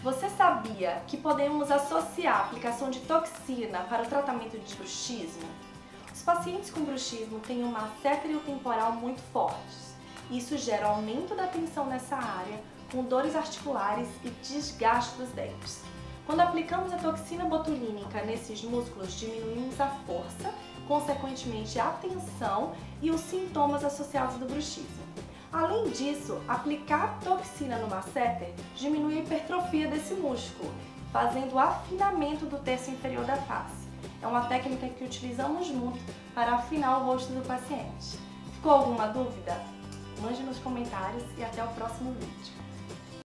Você sabia que podemos associar a aplicação de toxina para o tratamento de bruxismo? Os pacientes com bruxismo têm uma masseter temporal muito fortes. Isso gera aumento da tensão nessa área, com dores articulares e desgaste dos dentes. Quando aplicamos a toxina botulínica nesses músculos, diminuímos a força, consequentemente a tensão e os sintomas associados do bruxismo. Além disso, aplicar toxina no masseter diminui a hipertrofia desse músculo, fazendo o afinamento do terço inferior da face. É uma técnica que utilizamos muito para afinar o rosto do paciente. Ficou alguma dúvida? Mande nos comentários e até o próximo vídeo.